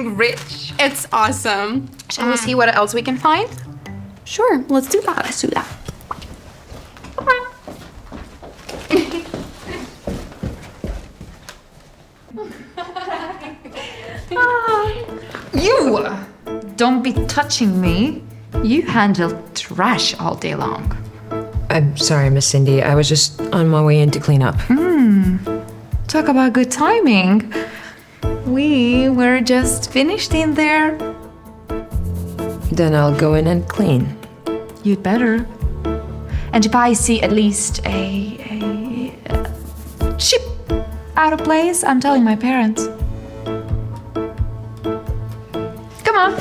getting rich. It's awesome. Shall we see what else we can find? Sure, let's do that. Let's do that. You! Don't be touching me. You handle trash all day long. I'm sorry, Miss Cindy. I was just on my way in to clean up. Talk about good timing. We were just finished in there. Then I'll go in and clean. You'd better. And if I see at least a chip out of place, I'm telling my parents. Come on.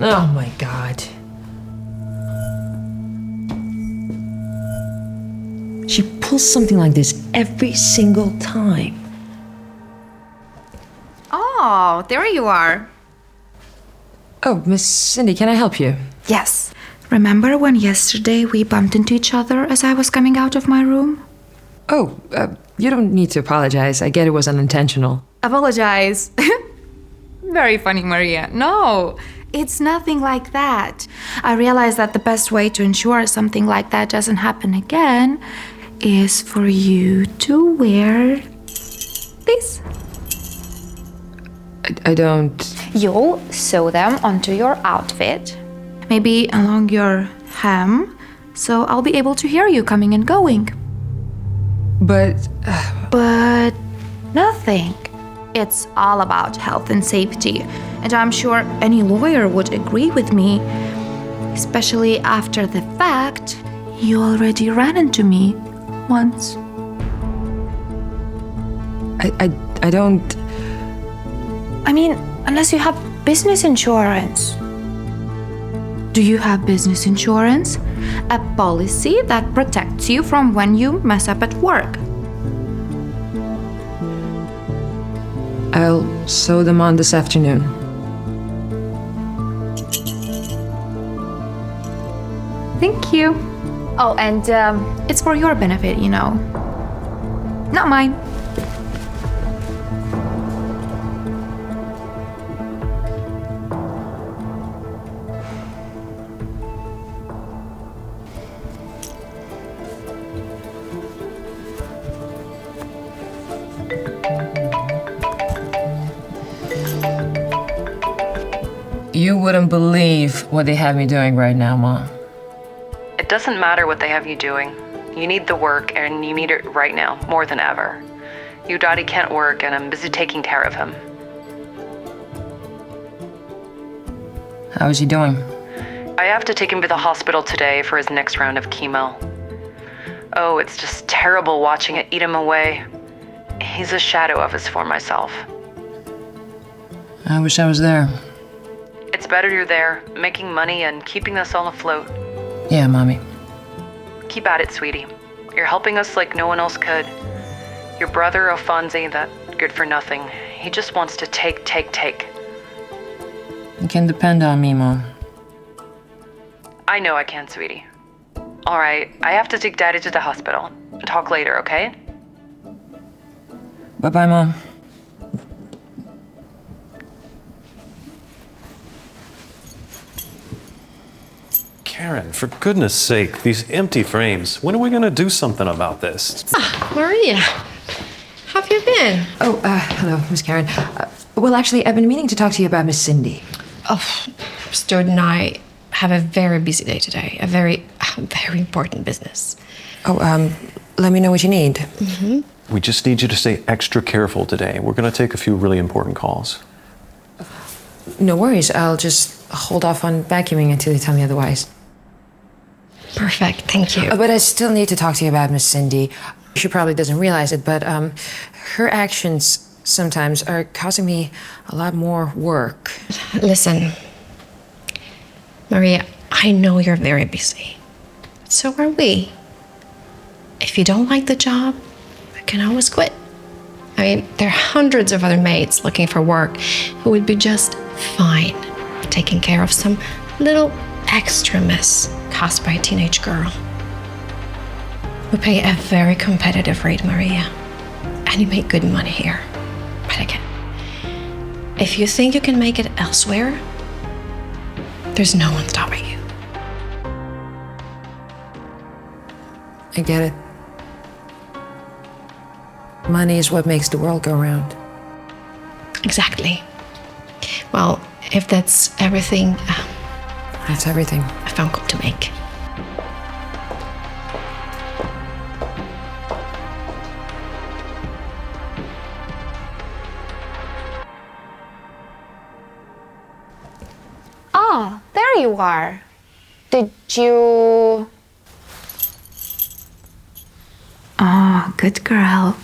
Oh my God. She pulls something like this every single time. Oh, there you are. Oh, Miss Cindy, can I help you? Yes. Remember when yesterday we bumped into each other as I was coming out of my room? Oh, you don't need to apologize. I get it was unintentional. Apologize. Very funny, Maria. No, it's nothing like that. I realize that the best way to ensure something like that doesn't happen again is for you to wear this. I don't... You'll sew them onto your outfit, maybe along your hem, so I'll be able to hear you coming and going. But... But nothing. It's all about health and safety, and I'm sure any lawyer would agree with me, especially after the fact you already ran into me once. I don't... I mean, unless you have business insurance. Do you have business insurance? A policy that protects you from when you mess up at work. I'll sew them on this afternoon. Thank you. Oh, and it's for your benefit, you know. Not mine. You wouldn't believe what they have me doing right now, Mom. It doesn't matter what they have you doing. You need the work, and you need it right now, more than ever. Your daddy can't work, and I'm busy taking care of him. How is he doing? I have to take him to the hospital today for his next round of chemo. Oh, it's just terrible watching it eat him away. He's a shadow of his former self. I wish I was there. It's better you're there, making money and keeping us all afloat. Yeah, Mommy. Keep at it, sweetie. You're helping us like no one else could. Your brother, Alfonso, that good for nothing, he just wants to take. You can depend on me, Mom. I know I can, sweetie. All right, I have to take Daddy to the hospital. Talk later, okay? Bye-bye, Mom. Karen, for goodness sake, these empty frames. When are we gonna do something about this? Maria, how have you been? Oh, hello, Miss Karen. Well, actually, I've been meaning to talk to you about Miss Cindy. Oh, Stuart and I have a very busy day today. A very important business. Oh, let me know what you need. We just need you to stay extra careful today. We're gonna take a few really important calls. No worries. I'll just hold off on vacuuming until you tell me otherwise. Perfect, thank you. But I still need to talk to you about Miss Cindy. She probably doesn't realize it, but her actions sometimes are causing me a lot more work. Listen, Maria, I know you're very busy. So are we. If you don't like the job, you can always quit. I mean, there are hundreds of other maids looking for work who would be just fine taking care of some little extra mess caused by a teenage girl. We pay a very competitive rate, Maria. And you make good money here. But again, if you think you can make it elsewhere, there's no one stopping you. I get it. Money is what makes the world go round. Exactly. Well, if that's everything, That's everything. a phone call to make. Ah, there you are. Did you... Ah, good girl.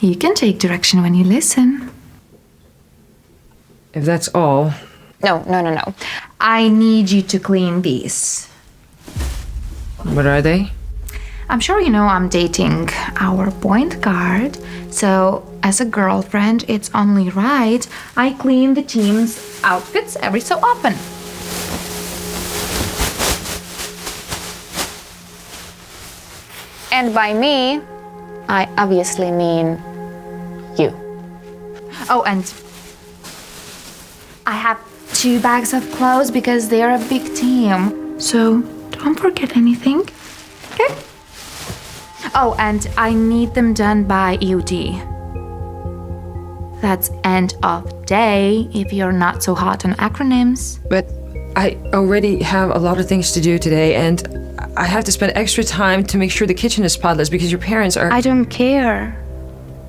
You can take direction when you listen. If that's all, No. I need you to clean these. what are they? I'm sure you know I'm dating our point guard. So, as a girlfriend, it's only right I clean the team's outfits every so often. And by me, I obviously mean you. Oh, and I have 2 bags of clothes because they're a big team. So don't forget anything. Okay? Oh, and I need them done by EOD. That's end of day if you're not so hot on acronyms. But I already have a lot of things to do today, and I have to spend extra time to make sure the kitchen is spotless because your parents are. I don't care.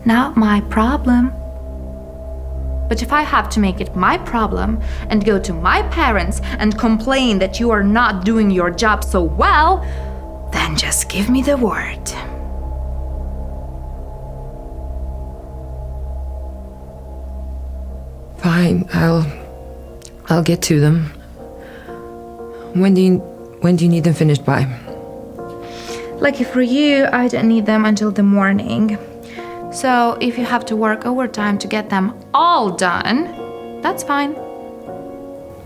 Not my problem. But if I have to make it my problem and go to my parents and complain that you are not doing your job so well, then just give me the word. Fine, I'll get to them. When do you need them finished by? Lucky for you, I don't need them until the morning. So if you have to work overtime to get them all done, that's fine.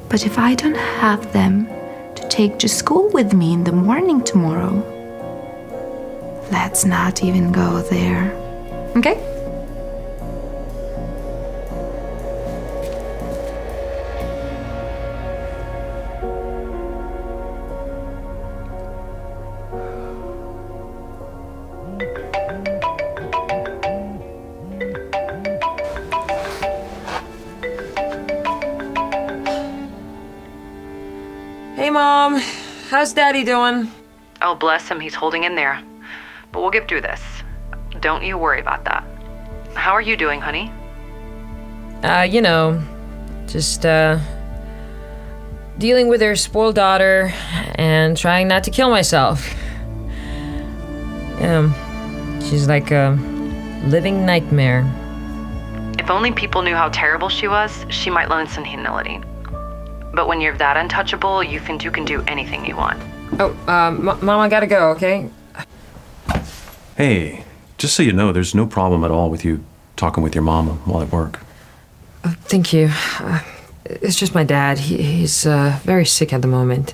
But if I don't have them to take to school with me in the morning tomorrow, let's not even go there. Okay? Hey, Mom. How's Daddy doing? Oh, bless him, he's holding in there. But we'll get through this. Don't you worry about that. How are you doing, honey? Just dealing with their spoiled daughter and trying not to kill myself. She's like a living nightmare. If only people knew how terrible she was, she might learn some humility. But when you're that untouchable, you think you can do anything you want. Oh, Mom, I gotta go, okay? Hey, just so you know, there's no problem at all with you talking with your mom while at work. Thank you. It's just my dad. He's very sick at the moment.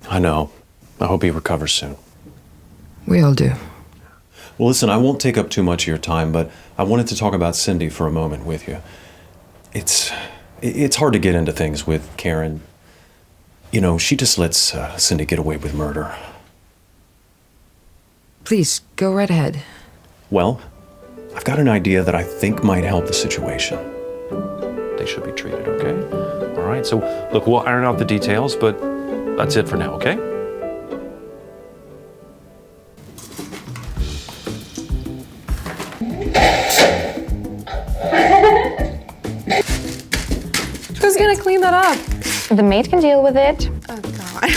I know. I hope he recovers soon. We all do. Well, listen, I won't take up too much of your time, but I wanted to talk about Cindy for a moment with you. It's hard to get into things with Karen. You know, she just lets Cindy get away with murder. Please, go right ahead. Well, I've got an idea that I think might help the situation. They should be treated, okay? All right, so look, we'll iron out the details, but that's it for now, okay? Who's gonna clean that up? The maid can deal with it. Oh, God.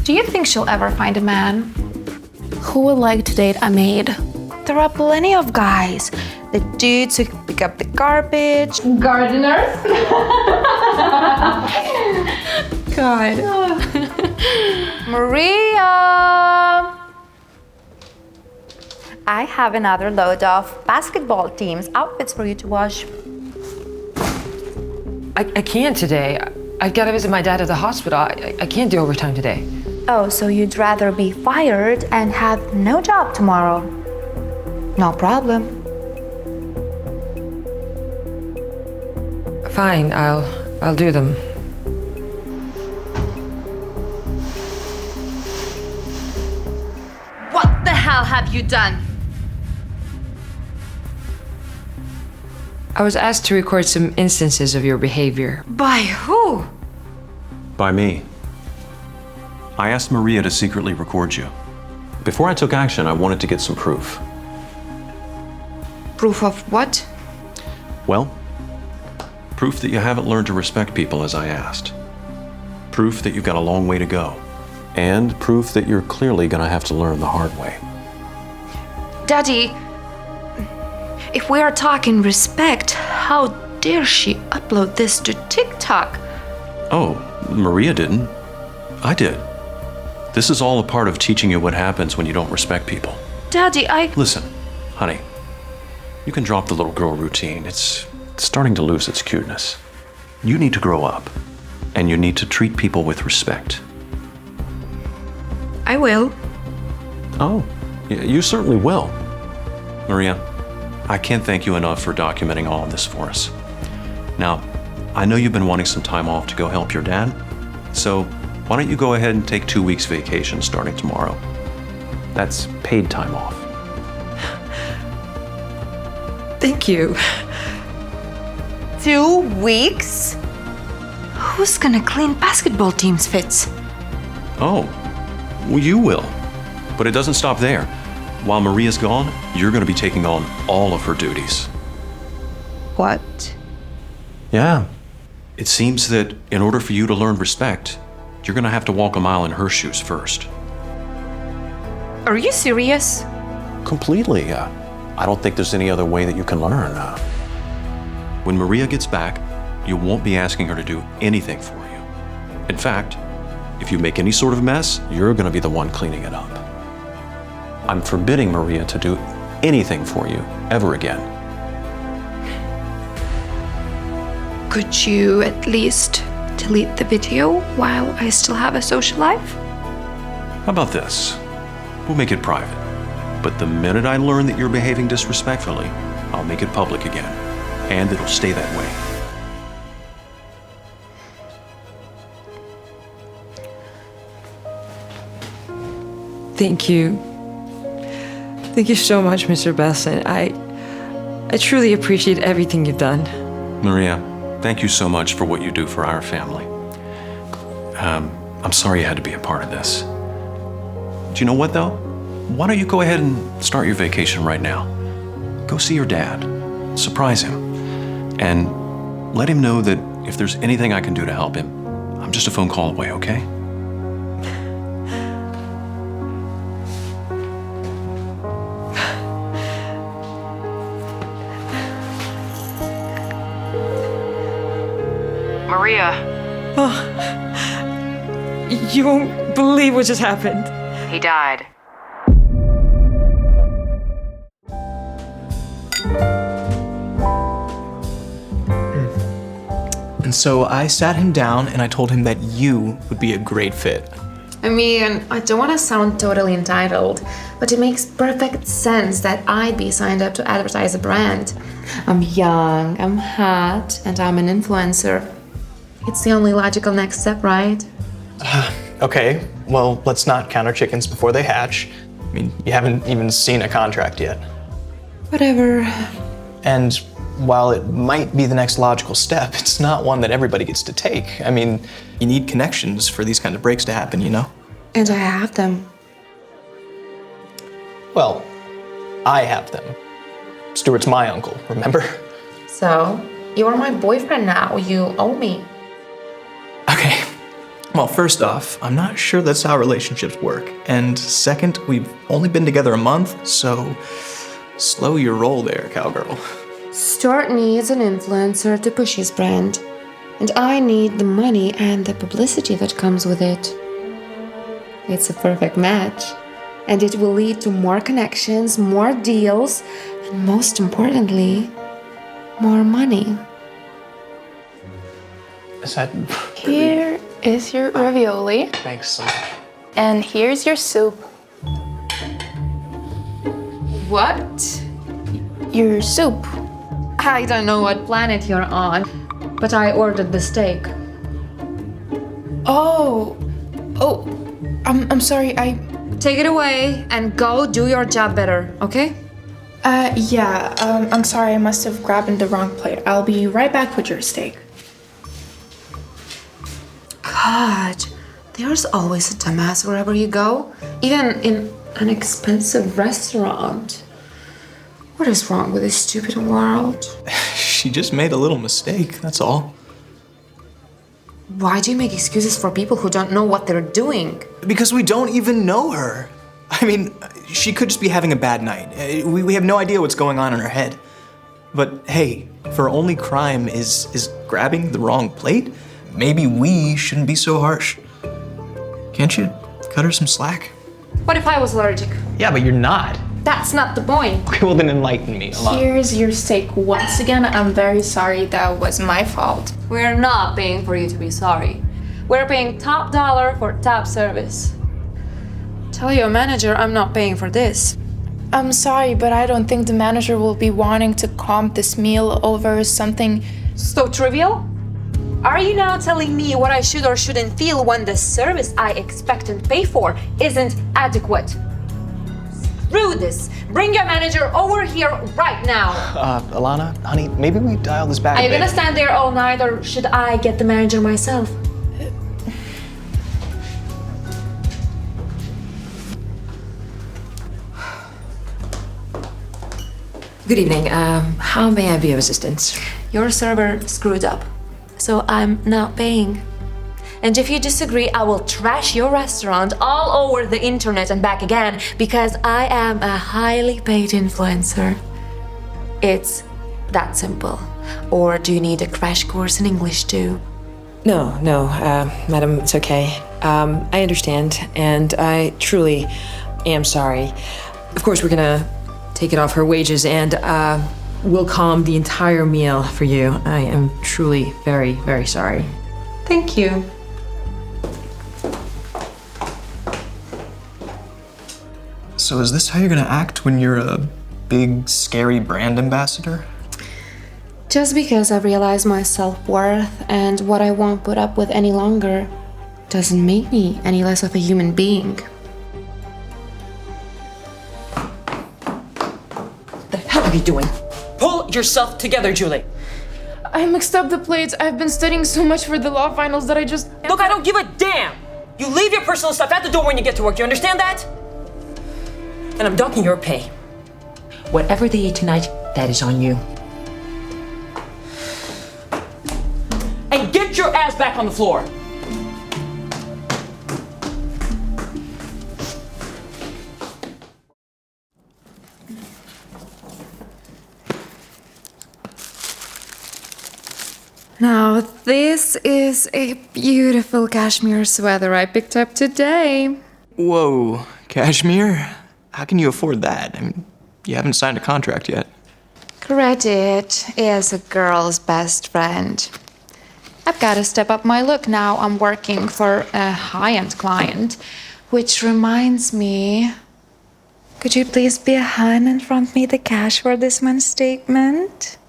Do you think she'll ever find a man? Who would like to date a maid? There are plenty of guys. The dudes who pick up the garbage. Gardeners. God. Maria! I have another load of basketball team's outfits for you to wash. I can't today. I gotta visit my dad at the hospital. I can't do overtime today. Oh, so you'd rather be fired and have no job tomorrow? No problem. Fine, I'll do them. What the hell have you done? I was asked to record some instances of your behavior. By who? By me. I asked Maria to secretly record you. Before I took action, I wanted to get some proof. Proof of what? Well, proof that you haven't learned to respect people as I asked. Proof that you've got a long way to go. And proof that you're clearly gonna have to learn the hard way. Daddy, if we are talking respect, how dare she upload this to TikTok? Oh, Maria didn't. I did. This is all a part of teaching you what happens when you don't respect people. Daddy, Listen, honey, you can drop the little girl routine. It's starting to lose its cuteness. You need to grow up, and you need to treat people with respect. I will. Oh, you certainly will. Maria, I can't thank you enough for documenting all of this for us. Now, I know you've been wanting some time off to go help your dad, so why don't you go ahead and take 2 weeks vacation starting tomorrow? That's paid time off. Thank you. 2 weeks? Who's gonna clean basketball team's fits? Oh, well, you will. But it doesn't stop there. While Maria's gone, you're going to be taking on all of her duties. What? Yeah. It seems that in order for you to learn respect, you're going to have to walk a mile in her shoes first. Are you serious? Completely. I don't think there's any other way that you can learn. When Maria gets back, you won't be asking her to do anything for you. In fact, if you make any sort of mess, you're going to be the one cleaning it up. I'm forbidding Maria to do anything for you ever again. Could you at least delete the video while I still have a social life? How about this? We'll make it private. But the minute I learn that you're behaving disrespectfully, I'll make it public again. And it'll stay that way. Thank you. Thank you so much, Mr. Besson. I truly appreciate everything you've done. Maria, thank you so much for what you do for our family. I'm sorry you had to be a part of this. Do you know what, though? Why don't you go ahead and start your vacation right now? Go see your dad. Surprise him. And let him know that if there's anything I can do to help him, I'm just a phone call away, okay? Maria, You won't believe what just happened. he died. And so I sat him down and I told him that you would be a great fit. I mean, I don't want to sound totally entitled, but it makes perfect sense that I'd be signed up to advertise a brand. I'm young, I'm hot, and I'm an influencer. It's the only logical next step, right? Okay, well, let's not count our chickens before they hatch. I mean, you haven't even seen a contract yet. Whatever. And while it might be the next logical step, it's not one that everybody gets to take. I mean, you need connections for these kind of breaks to happen, you know? And I have them. Well, I have them. Stuart's my uncle, remember? So, you're my boyfriend now. You owe me. Okay. Well, first off, I'm not sure that's how relationships work. And second, we've only been together a month, so slow your roll there, cowgirl. Stuart needs an influencer to push his brand. And I need the money and the publicity that comes with it. It's a perfect match. And it will lead to more connections, more deals, and most importantly, more money. Is that... Here is your ravioli. Thanks so much. And here's your soup. What? Your soup. I don't know what planet you're on, but I ordered the steak. Oh, I'm sorry, Take it away and go do your job better, okay? I'm sorry, I must have grabbed the wrong plate. I'll be right back with your steak. God, there's always a dumbass wherever you go, even in an expensive restaurant. What is wrong with this stupid world? She just made a little mistake, that's all. Why do you make excuses for people who don't know what they're doing? Because we don't even know her. I mean, she could just be having a bad night. We have no idea what's going on in her head. But hey, if her only crime is grabbing the wrong plate, maybe we shouldn't be so harsh. Can't you cut her some slack? What if I was allergic? Yeah, but you're not. That's not the point. Okay, well then enlighten me, Alana. Here's your steak once again. I'm very sorry, that was my fault. We're not paying for you to be sorry. We're paying top dollar for top service. Tell your manager I'm not paying for this. I'm sorry, but I don't think the manager will be wanting to comp this meal over something. So trivial? Are you now telling me what I should or shouldn't feel when the service I expect and pay for isn't adequate? Screw this. Bring your manager over here right now. Alana, honey, maybe we dial this back Are a you bit. gonna stand there all night or should I get the manager myself? Good evening. How may I be of assistance? Your server screwed up, so I'm not paying. And if you disagree, I will trash your restaurant all over the internet and back again because I am a highly paid influencer. It's that simple. Or do you need a crash course in English too? No, madam, it's okay. I understand, and I truly am sorry. Of course, we're gonna take it off her wages, and we'll calm the entire meal for you. I am truly very, very sorry. Thank you. So is this how you're gonna act when you're a big, scary brand ambassador? Just because I've realized my self-worth and what I won't put up with any longer doesn't make me any less of a human being. What the hell are you doing? Pull yourself together, Julie. I mixed up the plates. I've been studying so much for the law finals that I just... Look, I don't give a damn! You leave your personal stuff at the door when you get to work, you understand that? And I'm docking your pay. Whatever they eat tonight, that is on you. And get your ass back on the floor! Now, this is a beautiful cashmere sweater I picked up today. Whoa, cashmere? How can you afford that? I mean, you haven't signed a contract yet. Credit is a girl's best friend. I've got to step up my look now. I'm working for a high-end client, which reminds me, could you please be a hun and front me the cash for this month's statement?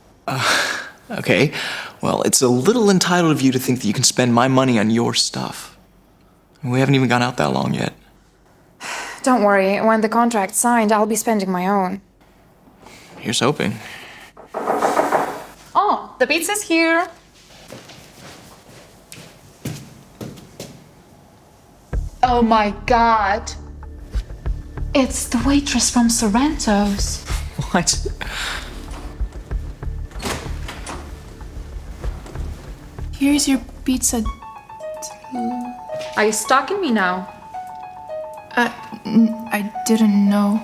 Okay, well, it's a little entitled of you to think that you can spend my money on your stuff. We haven't even gone out that long yet. Don't worry, when the contract's signed, I'll be spending my own. Here's hoping. Oh, the pizza's here. Oh my God. It's the waitress from Sorrento's. What? Here's your pizza. Are you stalking me now? I didn't know.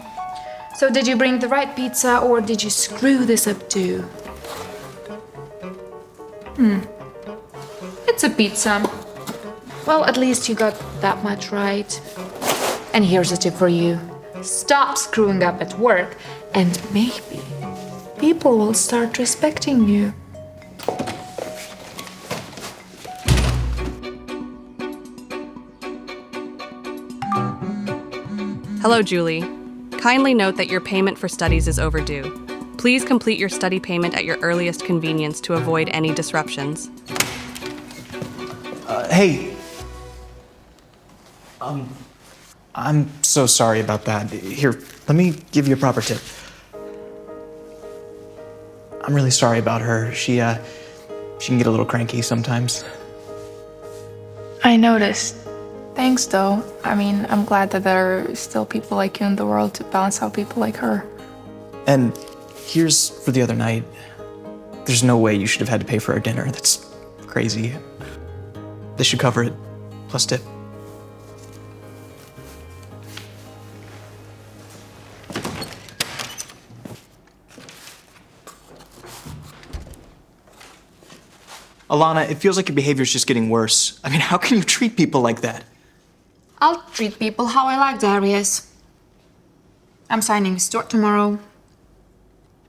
So did you bring the right pizza or did you screw this up too? It's a pizza. Well, at least you got that much right. And here's a tip for you. Stop screwing up at work and maybe people will start respecting you. Hello, Julie. Kindly note that your payment for studies is overdue. Please complete your study payment at your earliest convenience to avoid any disruptions. Hey. I'm so sorry about that. Here, let me give you a proper tip. I'm really sorry about her. She can get a little cranky sometimes. I noticed. Thanks, though. I mean, I'm glad that there are still people like you in the world to balance out people like her. And here's for the other night. There's no way you should have had to pay for our dinner. That's crazy. This should cover it, plus tip. Alana, it feels like your behavior's just getting worse. I mean, how can you treat people like that? I'll treat people how I like, Darius. I'm signing Stuart tomorrow.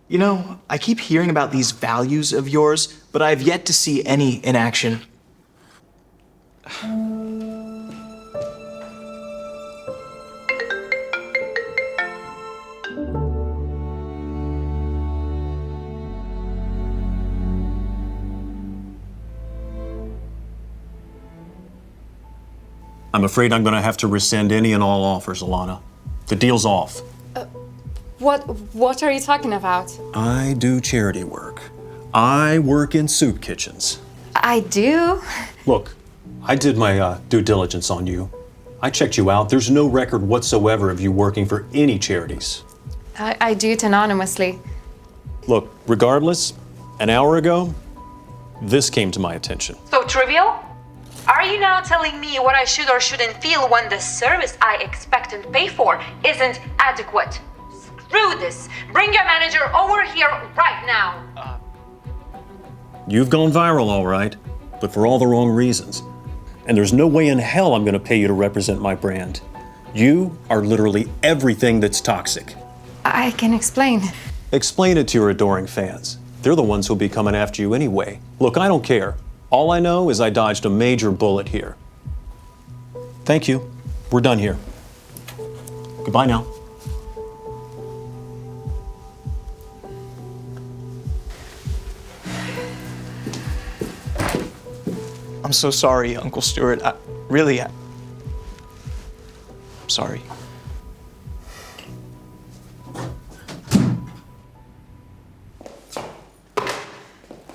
You know, I keep hearing about these values of yours, but I've yet to see any in action. I'm afraid I'm going to have to rescind any and all offers, Alana. The deal's off. What are you talking about? I do charity work. I work in soup kitchens. I do? Look, I did my due diligence on you. I checked you out. There's no record whatsoever of you working for any charities. I do it anonymously. Look, regardless, an hour ago, this came to my attention. So trivial? Are you now telling me what I should or shouldn't feel when the service I expect and pay for isn't adequate? Screw this! Bring your manager over here right now! You've gone viral, all right, but for all the wrong reasons. And there's no way in hell I'm going to pay you to represent my brand. You are literally everything that's toxic. I can explain. Explain it to your adoring fans. They're the ones who'll be coming after you anyway. Look, I don't care. All I know is I dodged a major bullet here. Thank you. We're done here. Goodbye now. I'm so sorry, Uncle Stuart. I'm sorry.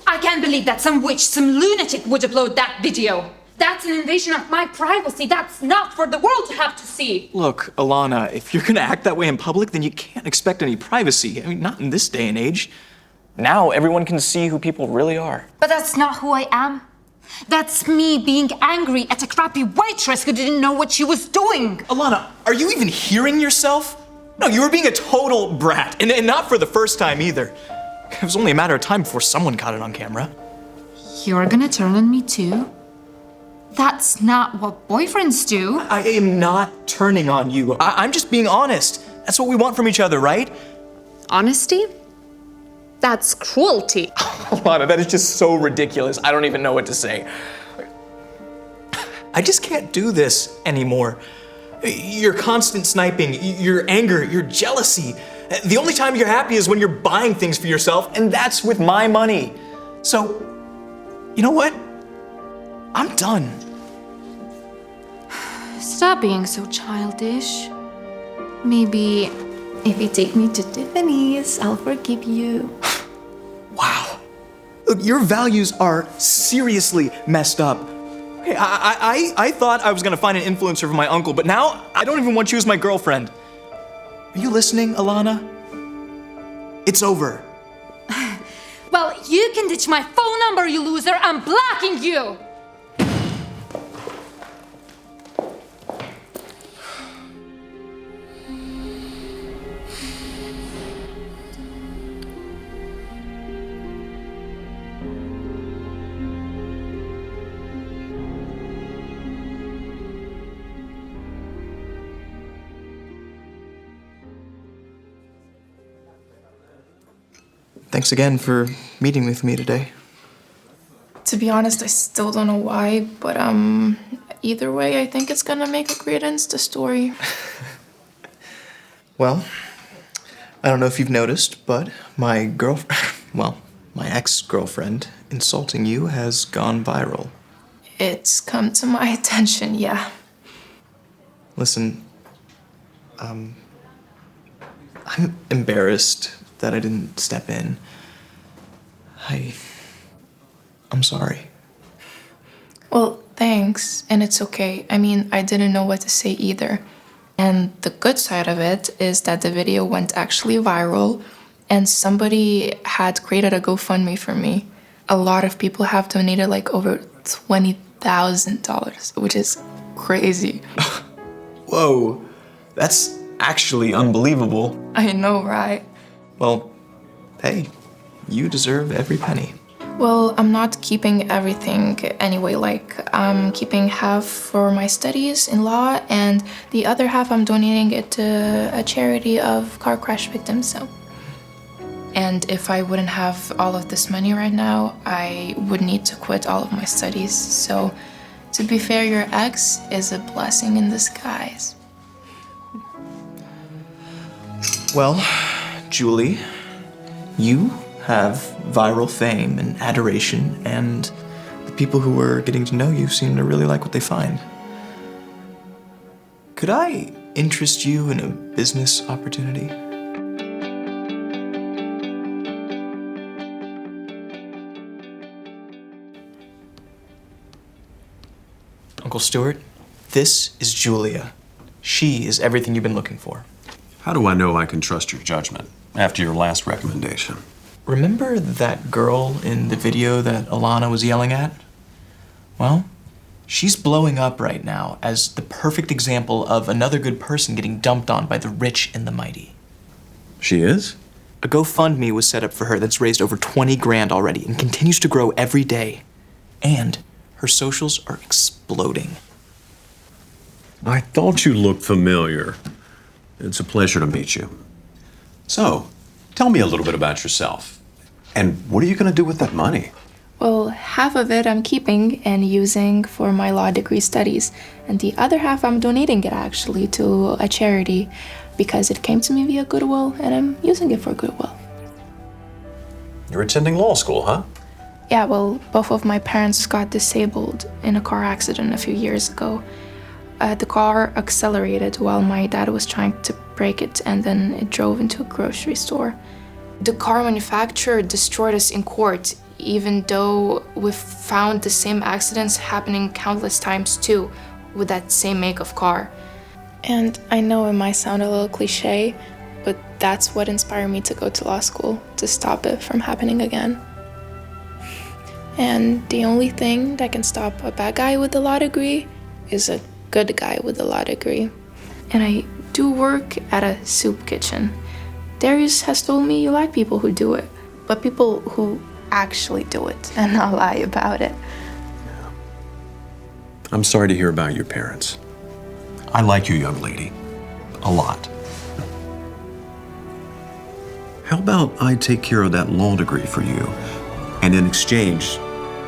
I can't believe that some witch, some lunatic would upload that video. That's an invasion of my privacy. That's not for the world to have to see. Look, Alana, if you're gonna act that way in public, then you can't expect any privacy. I mean, not in this day and age. Now everyone can see who people really are. But that's not who I am. That's me being angry at a crappy waitress who didn't know what she was doing. Alana, are you even hearing yourself? No, you were being a total brat, and not for the first time either. It was only a matter of time before someone caught it on camera. You're gonna turn on me too? That's not what boyfriends do. I am not turning on you. I'm just being honest. That's what we want from each other, right? Honesty? That's cruelty. Alana, that is just so ridiculous. I don't even know what to say. I just can't do this anymore. Your constant sniping, your anger, your jealousy. The only time you're happy is when you're buying things for yourself, and that's with my money. So, you know what? I'm done. Stop being so childish. Maybe if you take me to Tiffany's, I'll forgive you. Wow. Look, your values are seriously messed up. Okay, I thought I was gonna find an influencer for my uncle, but now I don't even want you as my girlfriend. Are you listening, Alana? It's over. Well, you can ditch my phone number, you loser. I'm blocking you. Thanks again for meeting with me today. To be honest, I still don't know why, but either way, I think it's gonna make a great Insta story. Well, I don't know if you've noticed, but my my ex-girlfriend insulting you has gone viral. It's come to my attention, yeah. Listen, I'm embarrassed that I didn't step in. I'm sorry. Well, thanks, and it's okay. I mean, I didn't know what to say either. And the good side of it is that the video went actually viral, and somebody had created a GoFundMe for me. A lot of people have donated like over $20,000, which is crazy. Whoa, that's actually unbelievable. I know, right? Well, hey, you deserve every penny. Well, I'm not keeping everything anyway. Like, I'm keeping half for my studies in law, and the other half I'm donating it to a charity of car crash victims. So, and if I wouldn't have all of this money right now, I would need to quit all of my studies. So, to be fair, your ex is a blessing in disguise. Well, Julie, you have viral fame and adoration, and the people who are getting to know you seem to really like what they find. Could I interest you in a business opportunity? Uncle Stuart, this is Julia. She is everything you've been looking for. How do I know I can trust your judgment after your last recommendation? Remember that girl in the video that Alana was yelling at? Well, she's blowing up right now as the perfect example of another good person getting dumped on by the rich and the mighty. She is? A GoFundMe was set up for her that's raised over 20 grand already and continues to grow every day. And her socials are exploding. I thought you looked familiar. It's a pleasure to meet you. So, tell me a little bit about yourself. And what are you going to do with that money? Well, half of it I'm keeping and using for my law degree studies, and the other half I'm donating it actually to a charity because it came to me via Goodwill and I'm using it for Goodwill. You're attending law school, huh? Yeah, well, both of my parents got disabled in a car accident a few years ago. The car accelerated while my dad was trying to brake it, and then it drove into a grocery store. The car manufacturer destroyed us in court, even though we've found the same accidents happening countless times too, with that same make of car. And I know it might sound a little cliche, but that's what inspired me to go to law school, to stop it from happening again. And the only thing that can stop a bad guy with a law degree is a good guy with a law degree. And I do work at a soup kitchen. Darius has told me you like people who do it, but people who actually do it and not lie about it. I'm sorry to hear about your parents. I like you, young lady. A lot. How about I take care of that law degree for you, and in exchange,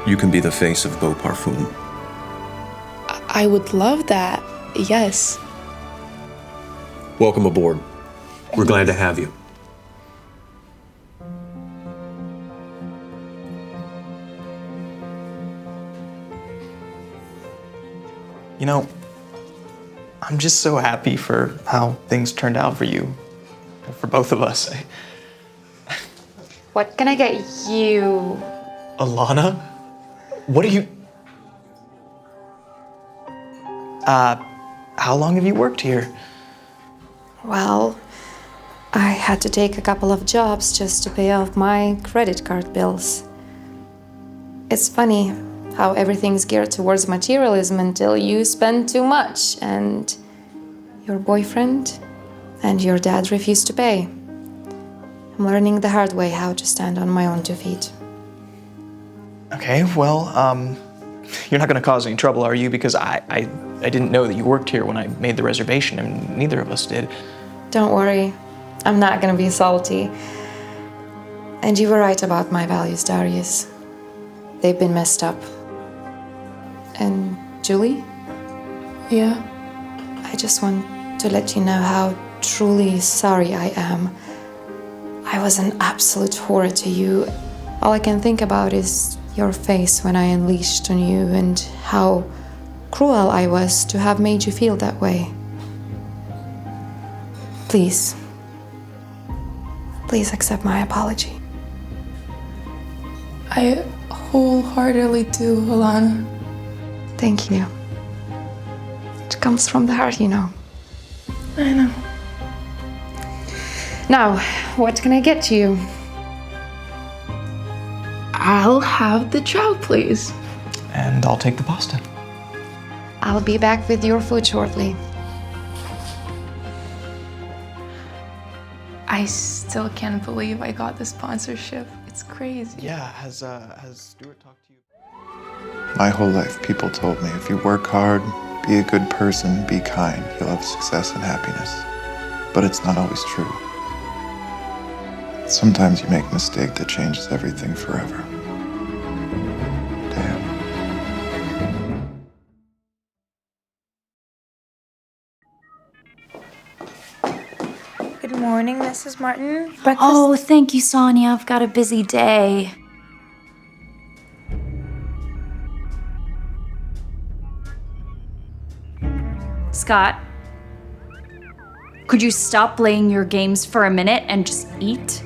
you can be the face of Beau Parfum. I would love that, yes. Welcome aboard. We're glad to have you. You know, I'm just so happy for how things turned out for you, for both of us. What can I get you? Alana? What are you... how long have you worked here? Well, I had to take a couple of jobs just to pay off my credit card bills. It's funny how everything's geared towards materialism until you spend too much and your boyfriend and your dad refuse to pay. I'm learning the hard way how to stand on my own 2 feet. Okay, well, you're not gonna cause any trouble, are you? Because I didn't know that you worked here when I made the reservation, and neither of us did. Don't worry, I'm not gonna be salty. And you were right about my values, Darius. They've been messed up. And Julie? Yeah. I just want to let you know how truly sorry I am. I was an absolute horror to you. All I can think about is your face when I unleashed on you and how cruel I was to have made you feel that way. Please accept my apology. I wholeheartedly do, Alana. Thank you. It comes from the heart, you know. I know. Now, what can I get you? I'll have the chow, please. And I'll take the pasta. I'll be back with your food shortly. I still can't believe I got the sponsorship. It's crazy. Yeah, has Stuart talked to you? My whole life, people told me, if you work hard, be a good person, be kind, you'll have success and happiness. But it's not always true. Sometimes you make a mistake that changes everything forever. Damn. Good morning, Mrs. Martin. Breakfast? Oh, thank you, Sonia. I've got a busy day. Scott, could you stop playing your games for a minute and just eat?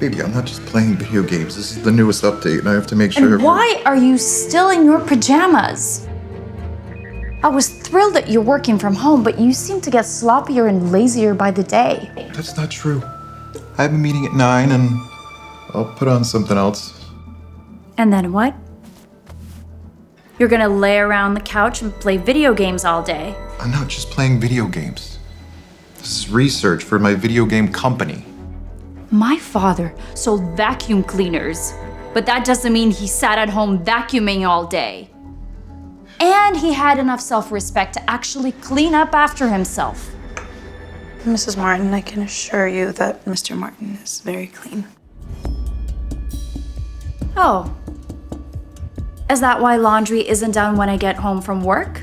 Baby, I'm not just playing video games. This is the newest update, and I have to make sure. And why are you still in your pajamas? I was thrilled that you're working from home, but you seem to get sloppier and lazier by the day. That's not true. I have a meeting at 9, and I'll put on something else. And then what? You're gonna lay around the couch and play video games all day. I'm not just playing video games. This is research for my video game company. My father sold vacuum cleaners, but that doesn't mean he sat at home vacuuming all day. And he had enough self-respect to actually clean up after himself. Mrs. Martin, I can assure you that Mr. Martin is very clean. Oh. Is that why laundry isn't done when I get home from work?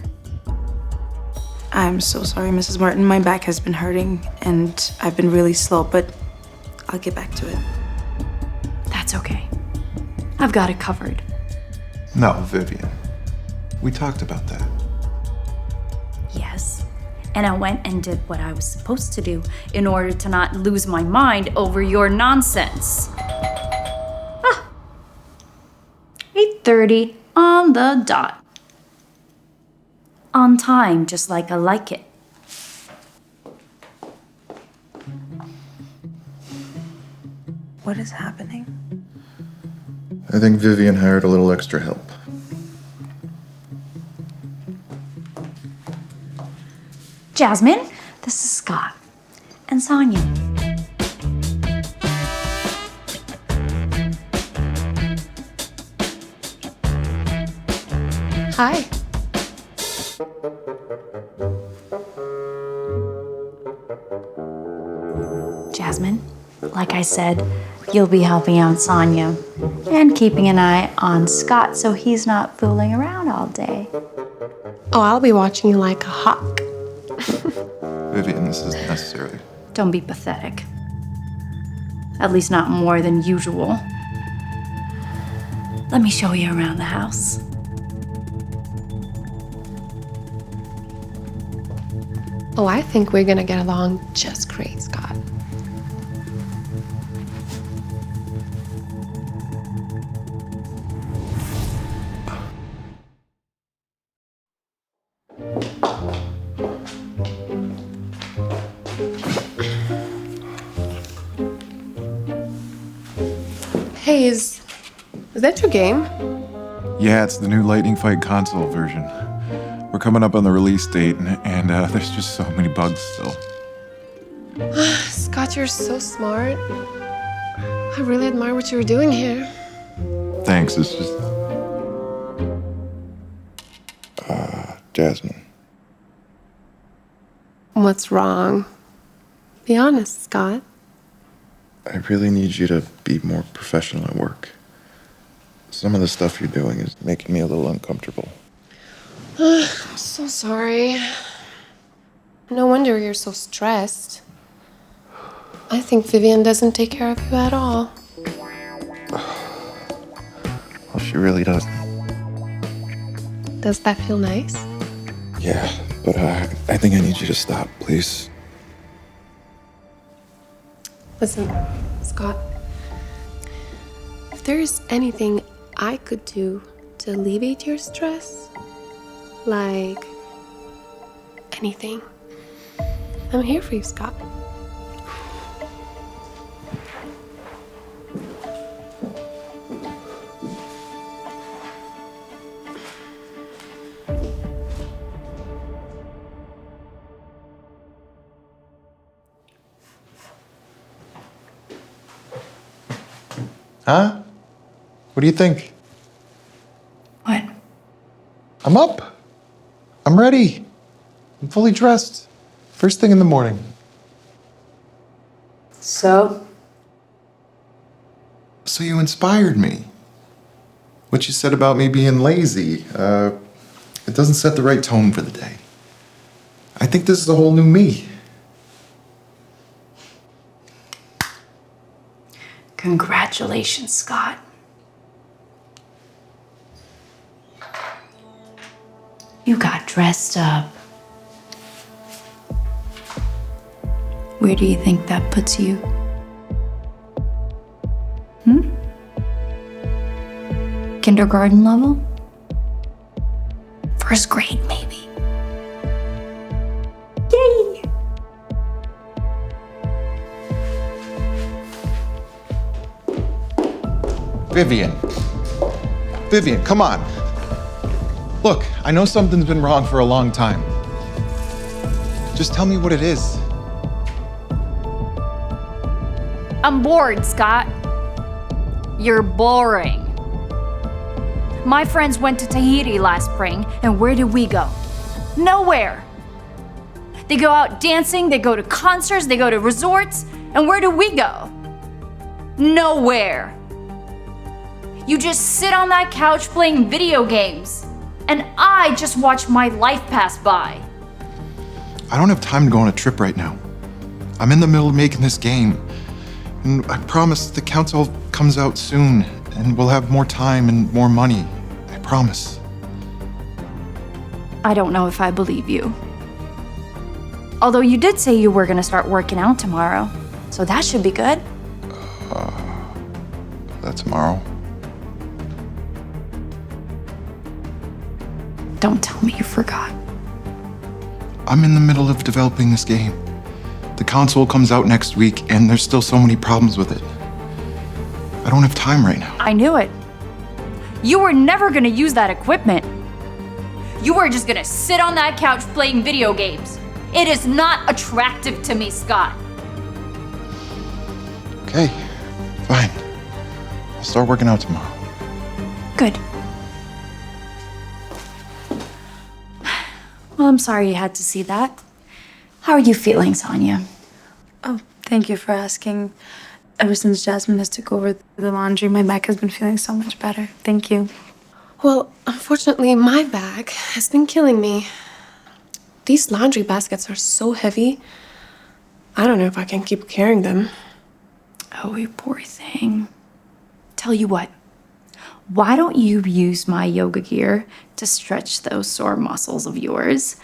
I'm so sorry, Mrs. Martin. My back has been hurting and I've been really slow, but I'll get back to it. That's okay. I've got it covered. No, Vivian. We talked about that. Yes. And I went and did what I was supposed to do in order to not lose my mind over your nonsense. 8:30 on the dot. On time, just like I like it. What is happening? I think Vivian hired a little extra help. Jasmine, this is Scott. And Sonia. Hi. Jasmine, like I said, you'll be helping out Sonia and keeping an eye on Scott so he's not fooling around all day. Oh, I'll be watching you like a hawk. Vivian, this isn't necessary. Don't be pathetic. At least not more than usual. Let me show you around the house. Oh, I think we're gonna get along just great, Scott. Hey, is that your game? Yeah, it's the new Lightning Fight console version. We're coming up on the release date, and there's just so many bugs still. Scott, you're so smart. I really admire what you're doing here. Thanks, it's just... Jasmine. What's wrong? Be honest, Scott. I really need you to be more professional at work. Some of the stuff you're doing is making me a little uncomfortable. I'm so sorry. No wonder you're so stressed. I think Vivian doesn't take care of you at all. Well, she really does. Does that feel nice? Yeah, but I think I need you to stop, please. Listen, Scott. If there's anything I could do to alleviate your stress, like anything, I'm here for you, Scott. Huh? What do you think? What? I'm up. I'm ready. I'm fully dressed. First thing in the morning. So? So you inspired me. What you said about me being lazy, it doesn't set the right tone for the day. I think this is a whole new me. Congratulations, Scott. You got dressed up. Where do you think that puts you? Kindergarten level? First grade, maybe. Yay! Vivian, come on. Look, I know something's been wrong for a long time. Just tell me what it is. I'm bored, Scott. You're boring. My friends went to Tahiti last spring, and where did we go? Nowhere. They go out dancing, they go to concerts, they go to resorts, and where do we go? Nowhere. You just sit on that couch playing video games, and I just watch my life pass by. I don't have time to go on a trip right now. I'm in the middle of making this game. And I promise the council comes out soon, and we'll have more time and more money. I promise. I don't know if I believe you. Although you did say you were gonna start working out tomorrow, so that should be good. That's tomorrow. Don't tell me you forgot. I'm in the middle of developing this game. The console comes out next week, and there's still so many problems with it. I don't have time right now. I knew it. You were never gonna use that equipment. You were just gonna sit on that couch playing video games. It is not attractive to me, Scott. Okay, fine. I'll start working out tomorrow. Good. Well, I'm sorry you had to see that. How are you feeling, Sonia? Oh, thank you for asking. Ever since Jasmine has took over the laundry, my back has been feeling so much better. Thank you. Well, unfortunately, my back has been killing me. These laundry baskets are so heavy. I don't know if I can keep carrying them. Oh, you poor thing. Tell you what, why don't you use my yoga gear to stretch those sore muscles of yours?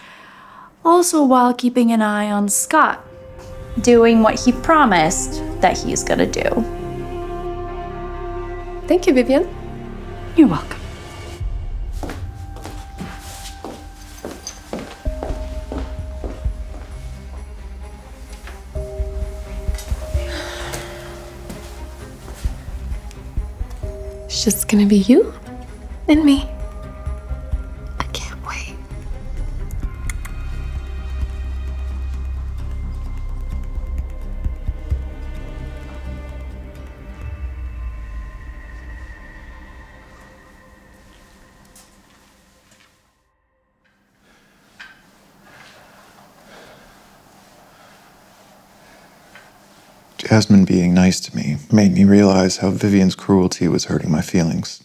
Also, while keeping an eye on Scott, doing what he promised that he's gonna do. Thank you, Vivian. You're welcome. It's just gonna be you and me. I can't wait. Jasmine being nice to me made me realize how Vivian's cruelty was hurting my feelings.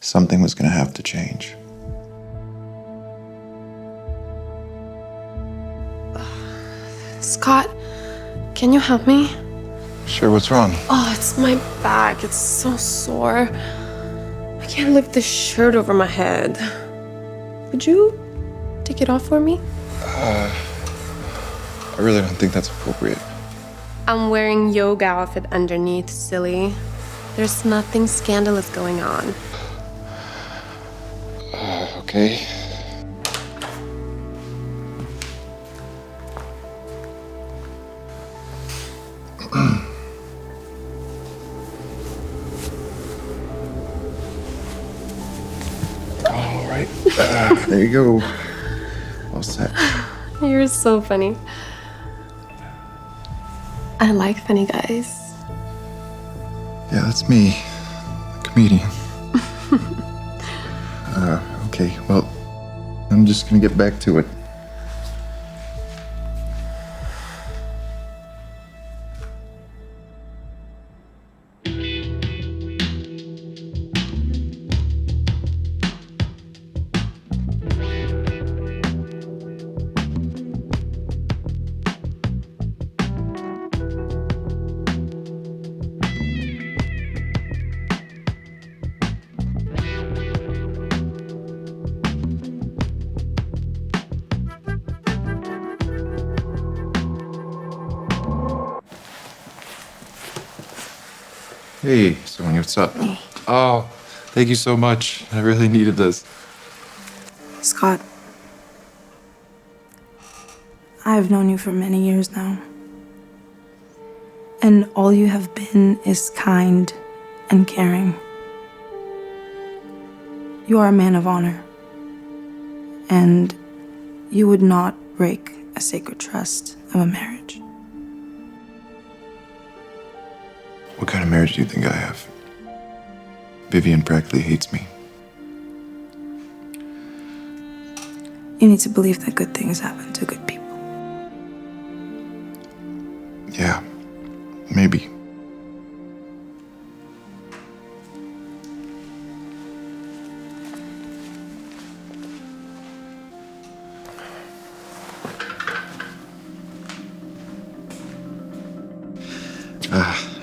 Something was going to have to change. Scott, can you help me? Sure, what's wrong? Oh, it's my back. It's so sore. I can't lift this shirt over my head. Would you take it off for me? I really don't think that's appropriate. I'm wearing yoga outfit underneath, silly. There's nothing scandalous going on. Okay. All right. There you go. All set. You're so funny. I like funny guys. Yeah, that's me. A comedian. Okay, well, I'm just gonna get back to it. Hey, Sonia, what's up? Hey. Oh, thank you so much. I really needed this. Scott, I've known you for many years now. And all you have been is kind and caring. You are a man of honor. And you would not break a sacred trust of a marriage. What kind of marriage do you think I have? Vivian practically hates me. You need to believe that good things happen to good people. Yeah, maybe.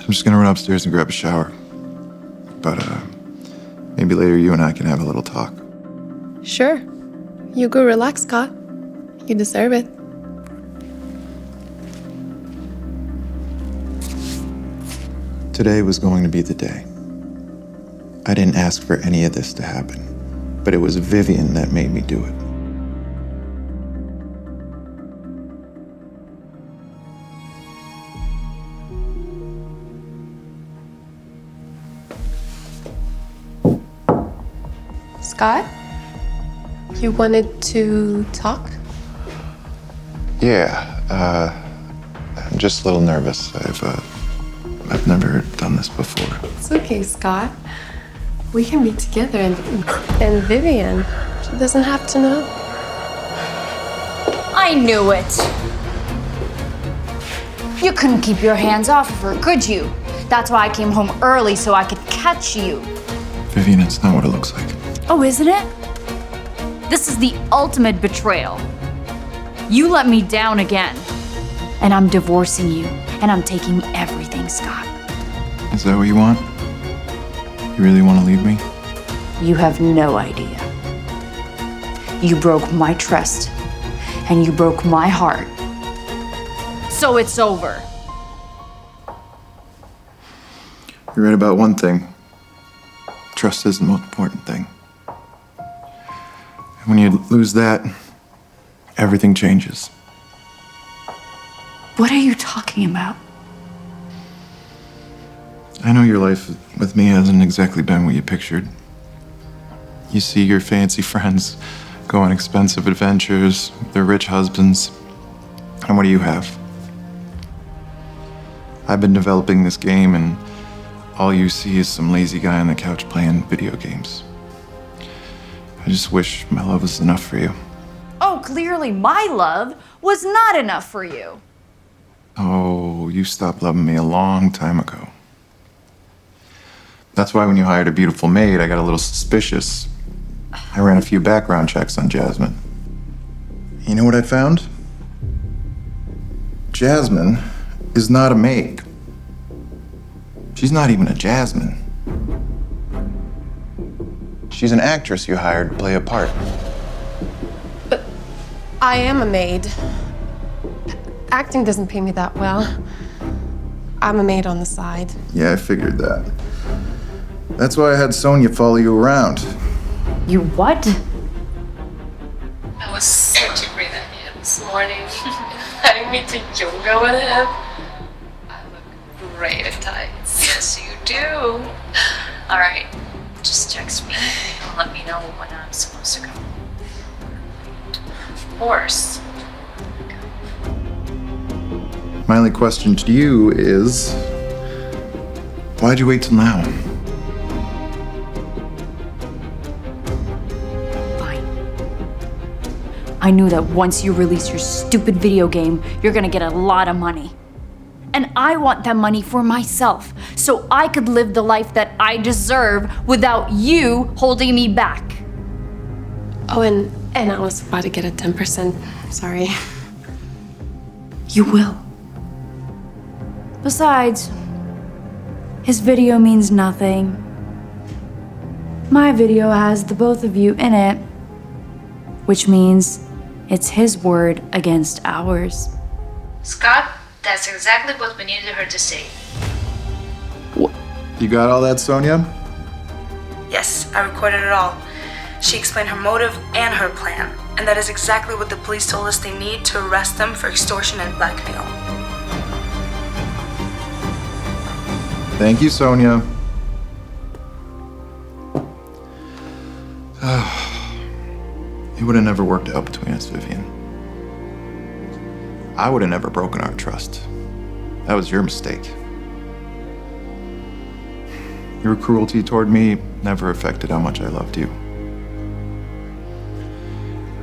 I'm just gonna run upstairs and grab a shower. But maybe later you and I can have a little talk. Sure. You go relax, Scott. You deserve it. Today was going to be the day. I didn't ask for any of this to happen, but it was Vivian that made me do it. Scott? You wanted to talk? Yeah, I'm just a little nervous. I've never done this before. It's okay, Scott. We can be together and Vivian, she doesn't have to know. I knew it. You couldn't keep your hands off of her, could you? That's why I came home early so I could catch you. Vivian, it's not what it looks like. Oh, isn't it? This is the ultimate betrayal. You let me down again. And I'm divorcing you. And I'm taking everything, Scott. Is that what you want? You really want to leave me? You have no idea. You broke my trust. And you broke my heart. So it's over. You're right about one thing. Trust is the most important thing. And when you lose that, everything changes. What are you talking about? I know your life with me hasn't exactly been what you pictured. You see your fancy friends go on expensive adventures with their rich husbands. And what do you have? I've been developing this game, and all you see is some lazy guy on the couch playing video games. I just wish my love was enough for you. Oh, clearly my love was not enough for you. Oh, you stopped loving me a long time ago. That's why when you hired a beautiful maid, I got a little suspicious. I ran a few background checks on Jasmine. You know what I found? Jasmine is not a maid. She's not even a Jasmine. She's an actress you hired to play a part. But I am a maid. Acting doesn't pay me that well. I'm a maid on the side. Yeah, I figured that. That's why I had Sonia follow you around. You what? That was such a great idea this morning. Letting me take yoga with him. I look great at tights. Yes, you do. All right, just text me and let me know when I'm supposed to go. Of course. My only question to you is, why'd you wait till now? I knew that once you release your stupid video game, you're gonna get a lot of money. And I want that money for myself, so I could live the life that I deserve without you holding me back. Oh, and I was about to get a 10%. Sorry. You will. Besides, his video means nothing. My video has the both of you in it, which means it's his word against ours. Scott, that's exactly what we needed her to say. You got all that, Sonia? Yes, I recorded it all. She explained her motive and her plan, and that is exactly what the police told us they need to arrest them for extortion and blackmail. Thank you, Sonia. It would have never worked out between us, Vivian. I would have never broken our trust. That was your mistake. Your cruelty toward me never affected how much I loved you.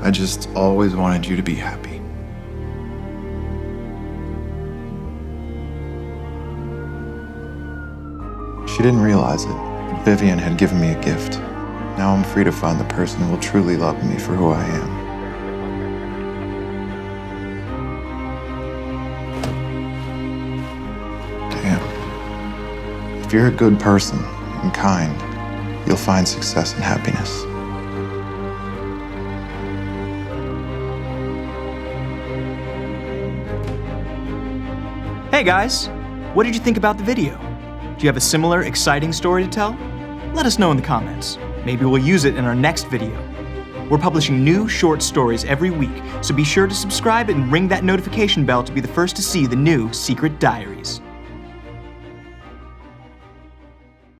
I just always wanted you to be happy. She didn't realize it, but Vivian had given me a gift. Now I'm free to find the person who will truly love me for who I am. Damn. If you're a good person and kind, you'll find success and happiness. Hey guys, what did you think about the video? Do you have a similar exciting story to tell? Let us know in the comments. Maybe we'll use it in our next video. We're publishing new short stories every week, so be sure to subscribe and ring that notification bell to be the first to see the new Secret Diaries.